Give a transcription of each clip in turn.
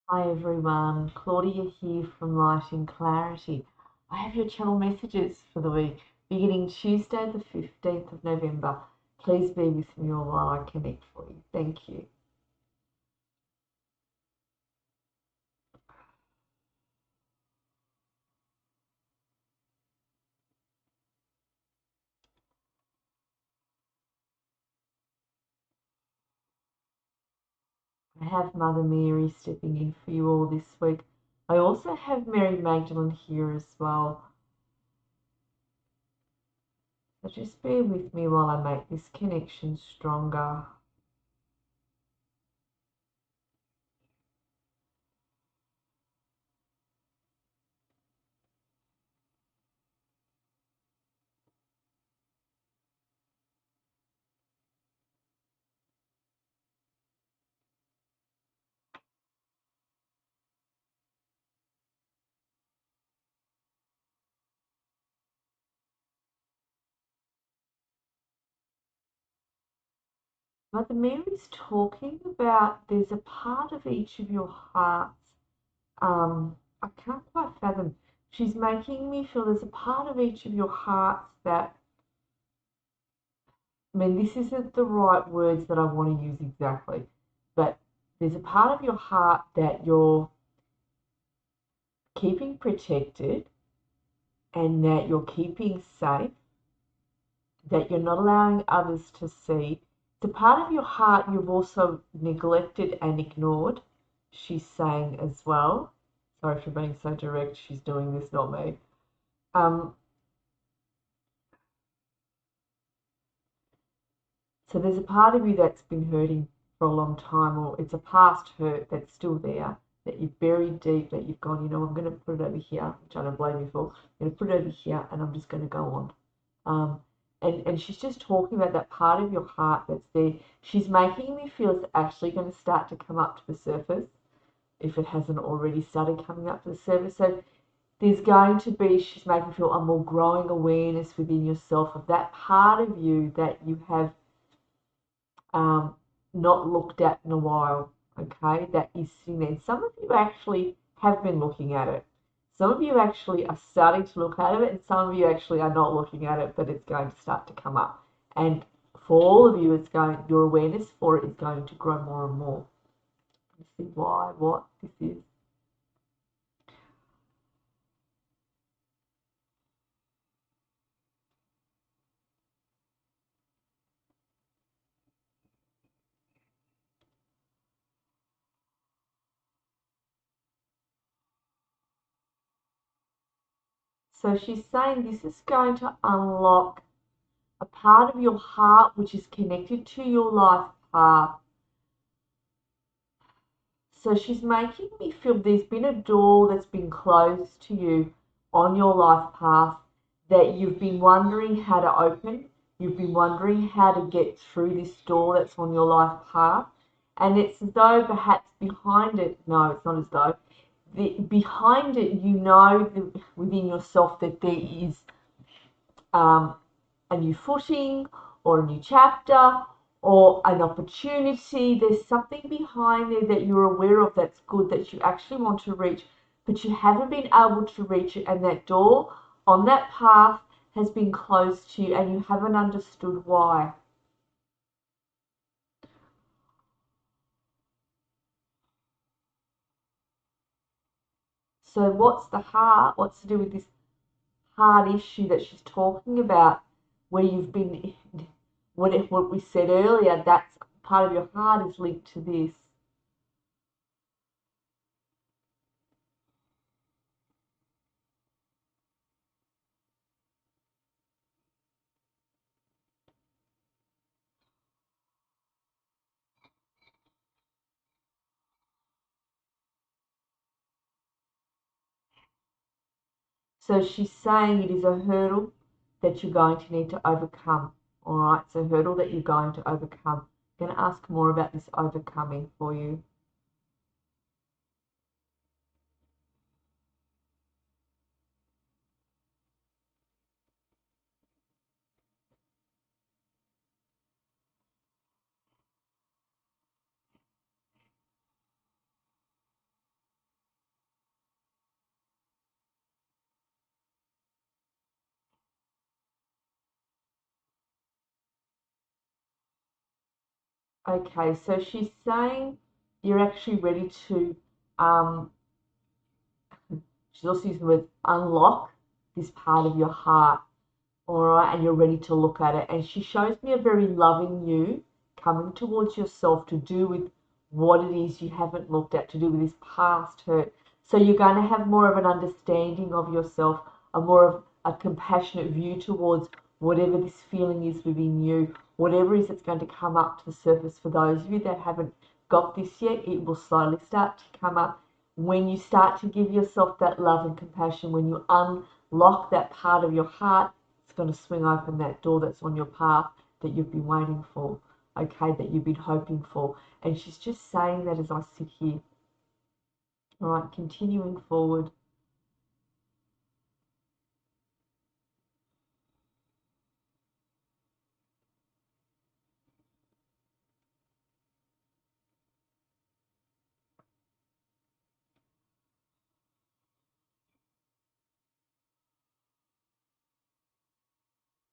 Hi everyone, Claudia here from Light and Clarity. I have your channel messages for the week beginning Tuesday, the 15th of November. Please be with me all while I connect for you. Thank you. I have Mother Mary stepping in for you all this week. I also have Mary Magdalene here as well. So just bear with me while I make this connection stronger. Mother Mary's talking about there's a part of each of your hearts. I can't quite fathom. She's making me feel there's a part of each of your hearts that, I mean, this isn't the right words that I want to use exactly, but there's a part of your heart that you're keeping protected and that you're keeping safe, that you're not allowing others to see. It's a part of your heart you've also neglected and ignored, she's saying as well. Sorry for being so direct, she's doing this, not me. Um, So there's a part of you that's been hurting for a long time, or it's a past hurt that's still there, that you've buried deep, that you've gone, I'm going to put it over here, which I don't blame you for. I'm going to put it over here and I'm just going to go on. And she's just talking about that part of your heart that's there. She's making me feel it's actually going to start to come up to the surface if it hasn't already started coming up to the surface. So there's going to be, she's making me feel a more growing awareness within yourself of that part of you that you have not looked at in a while, okay, that is sitting there. And some of you actually have been looking at it. Some of you actually are starting to look at it, and some of you actually are not looking at it, but it's going to start to come up. And for all of you, your awareness for it is going to grow more and more. You see why, what this is. So she's saying this is going to unlock a part of your heart which is connected to your life path. So she's making me feel there's been a door that's been closed to you on your life path that you've been wondering how to open. You've been wondering how to get through this door that's on your life path. And it's as though perhaps behind it, no, it's not as though, behind it, within yourself that there is um, a new footing or a new chapter or an opportunity. There's something behind there that you're aware of that's good, that you actually want to reach, but you haven't been able to reach it. And that door on that path has been closed to you and you haven't understood why. So, what's the heart? What's to do with this hard issue that she's talking about, where you've been, what we said earlier, that's part of your heart is linked to this. So she's saying it is a hurdle that you're going to need to overcome. All right, so hurdle that you're going to overcome. I'm going to ask more about this overcoming for you. Okay, so she's saying you're actually ready to, um, she's also using the word unlock this part of your heart, all right, and you're ready to look at it. And she shows me a very loving you coming towards yourself to do with what it is you haven't looked at, to do with this past hurt. So you're going to have more of an understanding of yourself, a more of a compassionate view towards whatever this feeling is within you, whatever it is that's going to come up to the surface. For those of you that haven't got this yet, it will slowly start to come up when you start to give yourself that love and compassion, when you unlock that part of your heart. It's going to swing open that door that's on your path that you've been waiting for, okay, that you've been hoping for. And she's just saying that as I sit here. All right, continuing forward.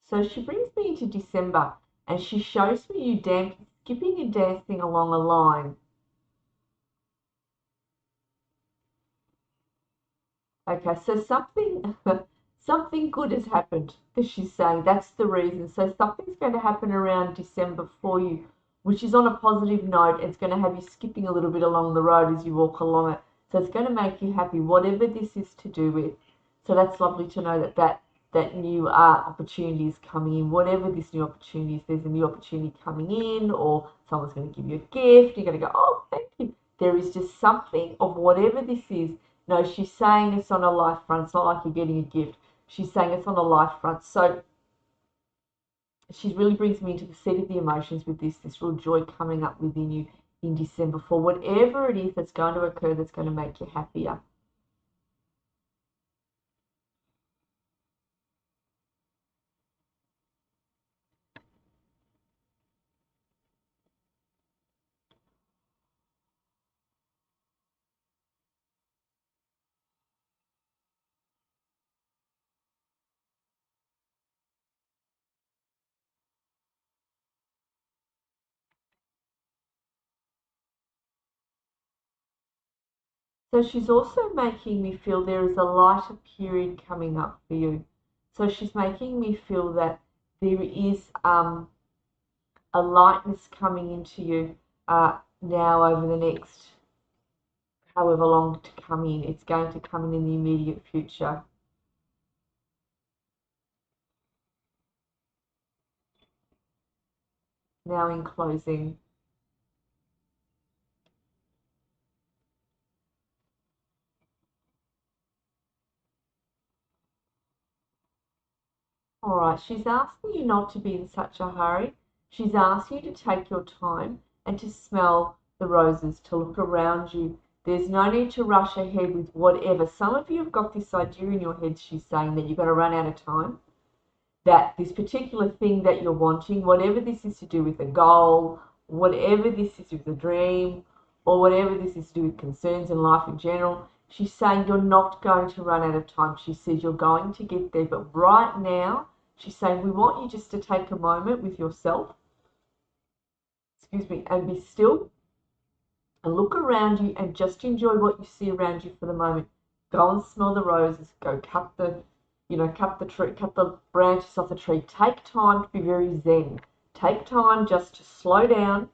So she brings me into December and she shows me you skipping and dancing along a line. Okay, so something something good has happened, as she's saying. That's the reason. So something's going to happen around December for you, which is on a positive note. It's going to have you skipping a little bit along the road as you walk along it. So it's going to make you happy, whatever this is to do with. So that's lovely to know that new opportunity is coming in. Whatever this new opportunity is, there's a new opportunity coming in, or someone's going to give you a gift. You're going to go, oh, thank you. There is just something of whatever this is. No, she's saying it's on a life front. It's not like you're getting a gift. She's saying it's on a life front. So she really brings me into the seat of the emotions with this real joy coming up within you in December for whatever it is that's going to occur that's going to make you happier. So she's also making me feel there is a lighter period coming up for you. So she's making me feel that there is a lightness coming into you now over the next however long to come in. It's going to come in the immediate future. Now in closing. All right, she's asking you not to be in such a hurry. She's asking you to take your time and to smell the roses, to look around you. There's no need to rush ahead with whatever. Some of you have got this idea in your head, she's saying, that you're going to run out of time, that this particular thing that you're wanting, whatever this is to do with a goal, whatever this is with a dream, or whatever this is to do with concerns in life in general, she's saying you're not going to run out of time. She says you're going to get there, but right now, she's saying we want you just to take a moment with yourself, excuse me, and be still and look around you and just enjoy what you see around you for the moment. Go and smell the roses. Go cut the tree, cut the branches off the tree. Take time to be very zen. Take time just to slow down,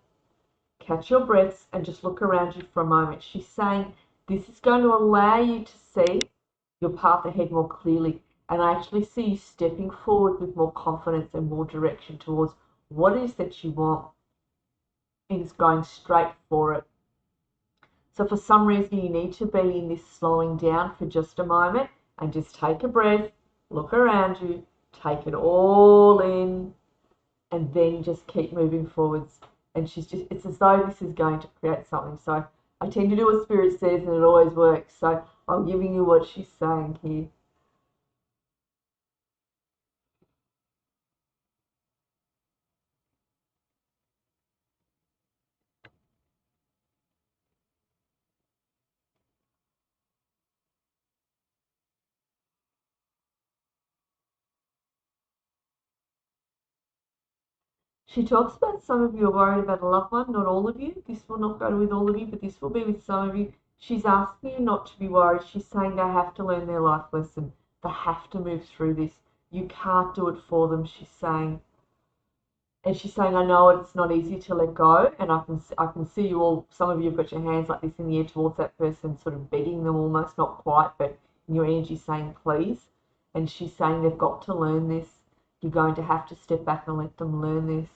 catch your breaths, and just look around you for a moment. She's saying this is going to allow you to see your path ahead more clearly. And I actually see you stepping forward with more confidence and more direction towards what it is that you want. And it's going straight for it. So for some reason you need to be in this slowing down for just a moment and just take a breath, look around you, take it all in, and then just keep moving forwards. And it's as though this is going to create something. So I tend to do what Spirit says and it always works. So I'm giving you what she's saying here. She talks about some of you are worried about a loved one, not all of you. This will not go with all of you, but this will be with some of you. She's asking you not to be worried. She's saying they have to learn their life lesson. They have to move through this. You can't do it for them, she's saying. And she's saying, I know it's not easy to let go, and I can see you all. Some of you have got your hands like this in the air towards that person, sort of begging them almost, not quite, but in your energy saying please. And she's saying they've got to learn this. You're going to have to step back and let them learn this.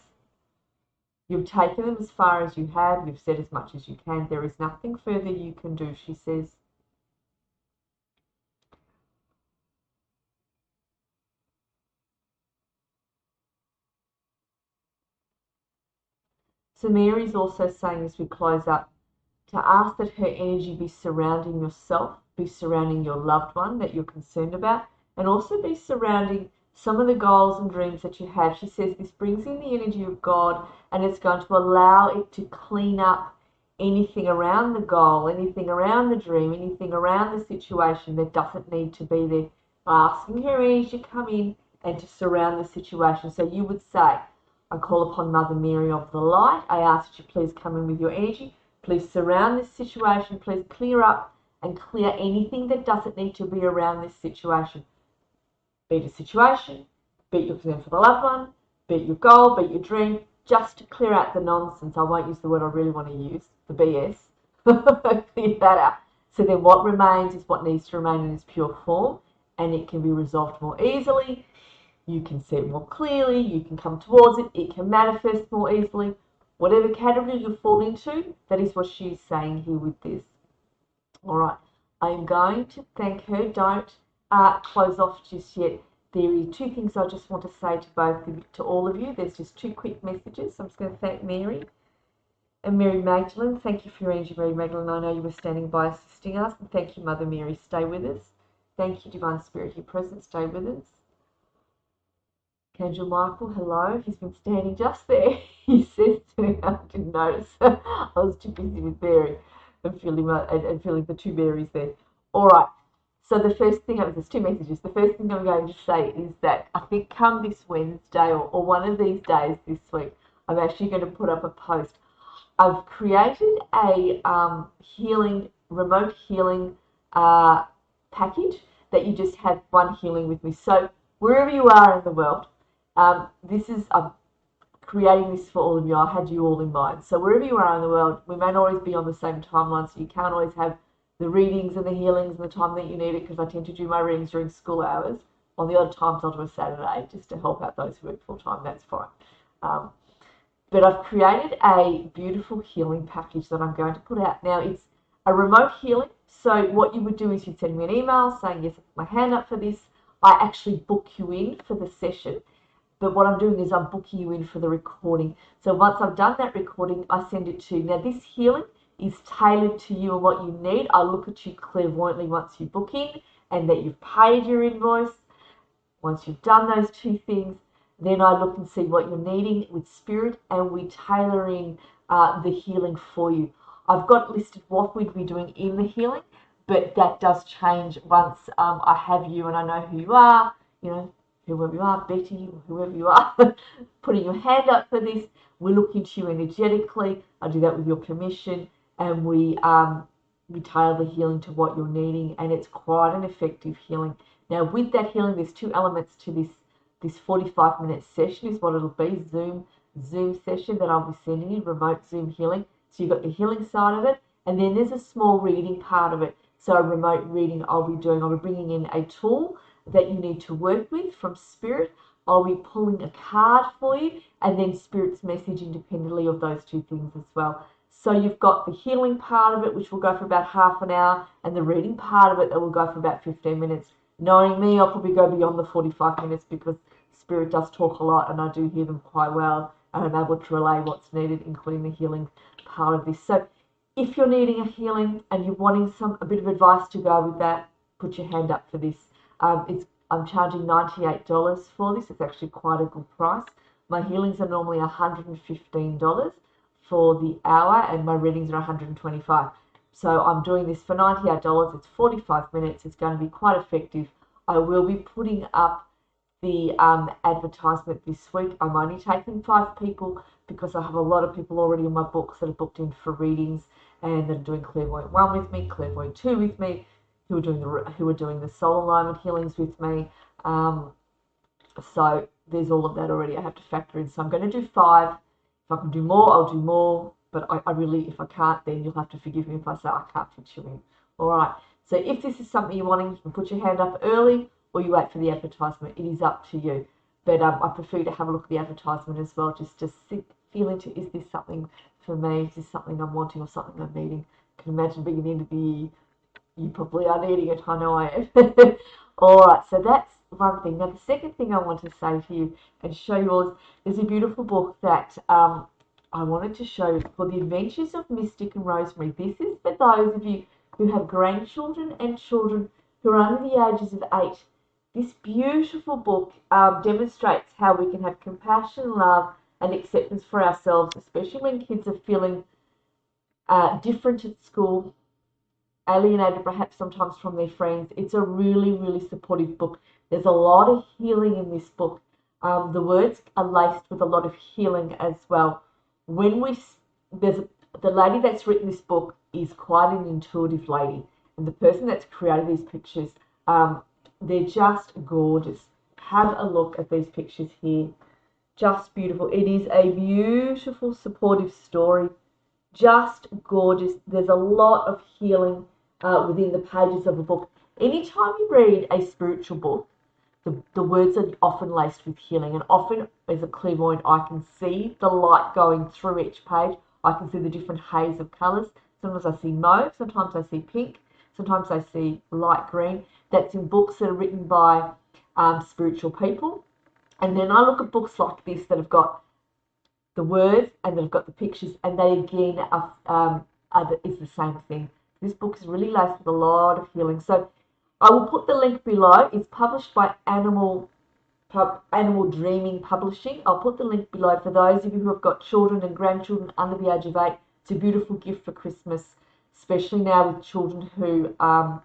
You've taken them as far as you have. You've said as much as you can. There is nothing further you can do, she says. So Mary's also saying as we close up to ask that her energy be surrounding yourself, be surrounding your loved one that you're concerned about, and also be surrounding some of the goals and dreams that you have. She says this brings in the energy of God, and it's going to allow it to clean up anything around the goal, anything around the dream, anything around the situation that doesn't need to be there. Asking her energy to come in and to surround the situation. So you would say, I call upon Mother Mary of the light. I ask that you please come in with your energy. Please surround this situation. Please clear up and clear anything that doesn't need to be around this situation. Be it a situation, be it your concern for the loved one, be it your goal, be it your dream, just to clear out the nonsense. I won't use the word I really want to use, the BS. Clear that out. So then what remains is what needs to remain in its pure form, and it can be resolved more easily. You can see it more clearly, you can come towards it, it can manifest more easily. Whatever category you fall into, that is what she's saying here with this. All right, I'm going to thank her. Don't close off just yet. There are two things I just want to say to all of you. There's just two quick messages. I'm just going to thank Mary and Mary Magdalene. Thank you for your energy, Mary Magdalene. I know you were standing by assisting us. And thank you, Mother Mary. Stay with us. Thank you, Divine Spirit, your presence. Stay with us. Angel Michael, hello. He's been standing just there. He says to me, I didn't notice. I was too busy with Mary and feeling the two berries there. All right. So the first thing, there's two messages. The first thing I'm going to say is that I think come this Wednesday or one of these days this week, I'm actually going to put up a post. I've created a remote healing package that you just have one healing with me. So wherever you are in the world, I'm creating this for all of you. I had you all in mind. So wherever you are in the world, we may not always be on the same timeline, so you can't always have the readings and the healings and the time that you need it, because I tend to do my readings during school hours. On the odd times I'll do a Saturday just to help out those who work full time. That's fine. But I've created a beautiful healing package that I'm going to put out. Now it's a remote healing. So what you would do is you'd send me an email saying, yes, I put my hand up for this. I actually book you in for the session. But what I'm doing is I'm booking you in for the recording. So once I've done that recording, I send it to you. Now this healing is tailored to you and what you need. I look at you clairvoyantly once you book in and that you've paid your invoice. Once you've done those two things, then I look and see what you're needing with spirit, and we tailor in the healing for you. I've got listed what we'd be doing in the healing, but that does change once I have you and I know who you are, whoever you are, Betty, whoever you are, putting your hand up for this. We look into you energetically. I do that with your permission, and we tailor the healing to what you're needing, and it's quite an effective healing. Now, with that healing, there's two elements to this 45-minute session is what it'll be, Zoom session that I'll be sending you, remote Zoom healing. So you've got the healing side of it, and then there's a small reading part of it. So a remote reading I'll be bringing in a tool that you need to work with from Spirit. I'll be pulling a card for you, and then Spirit's message independently of those two things as well. So you've got the healing part of it, which will go for about half an hour, and the reading part of it that will go for about 15 minutes. Knowing me, I'll probably go beyond the 45 minutes because Spirit does talk a lot and I do hear them quite well, and I'm able to relay what's needed, including the healing part of this. So if you're needing a healing and you're wanting a bit of advice to go with that, put your hand up for this. I'm charging $98 for this. It's actually quite a good price. My healings are normally $115 for the hour, and my readings are $125. So I'm doing this for $98. It's 45 minutes. It's going to be quite effective. I will be putting up the advertisement this week. I'm only taking 5 people because I have a lot of people already in my books that are booked in for readings and that are doing Clairvoyant 1 with me, Clairvoyant 2 with me, who are doing the soul alignment healings with me. So there's all of that already I have to factor in. So I'm going to do 5. If I can do more, I'll do more. But I really, if I can't, then you'll have to forgive me if I say I can't fit you in. All right. So if this is something you're wanting, you can put your hand up early or you wait for the advertisement. It is up to you. But I prefer to have a look at the advertisement as well, just to feel into, is this something for me? Is this something I'm wanting or something I'm needing? I can imagine being at the end of the year, you probably are needing it. I know I am. All right, so that's one thing. Now, the second thing I want to say to you and show you all is a beautiful book that I wanted to show for the Adventures of Mystic and Rosemary. This is for those of you who have grandchildren and children who are under the ages of 8. This beautiful book demonstrates how we can have compassion, love, and acceptance for ourselves, especially when kids are feeling different at school, alienated perhaps sometimes from their friends. It's a really, really supportive book. There's a lot of healing in this book. The words are laced with a lot of healing as well. The lady that's written this book is quite an intuitive lady, and the person that's created these pictures, they're just gorgeous. Have a look at these pictures here. Just beautiful. It is a beautiful, supportive story. Just gorgeous. There's a lot of healing within the pages of a book. Anytime you read a spiritual book, the words are often laced with healing, and often as a clairvoyant I can see the light going through each page. I can see the different haze of colours. Sometimes I see mauve, sometimes I see pink, sometimes I see light green. That's in books that are written by spiritual people. And then I look at books like this that have got the words and that have got the pictures, and they again is the same thing. This book is really laced with a lot of healing. So I will put the link below. It's published by Animal Dreaming Publishing. I'll put the link below for those of you who have got children and grandchildren under the age of 8. It's a beautiful gift for Christmas, especially now with children who, I'm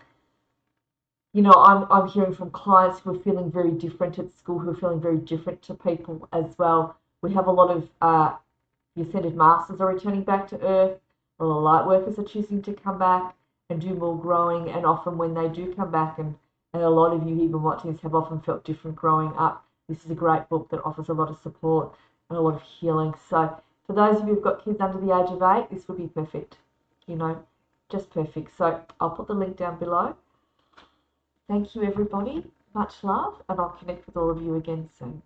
hearing from clients who are feeling very different at school, who are feeling very different to people as well. We have a lot of the Ascended Masters are returning back to Earth. A lot of light workers are choosing to come back and do more growing, and often when they do come back, and a lot of you even watching this have often felt different growing up, this is a great book that offers a lot of support and a lot of healing. So for those of you who've got kids under the age of 8, this would be perfect, just perfect. So I'll put the link down below. Thank you everybody, much love, and I'll connect with all of you again soon.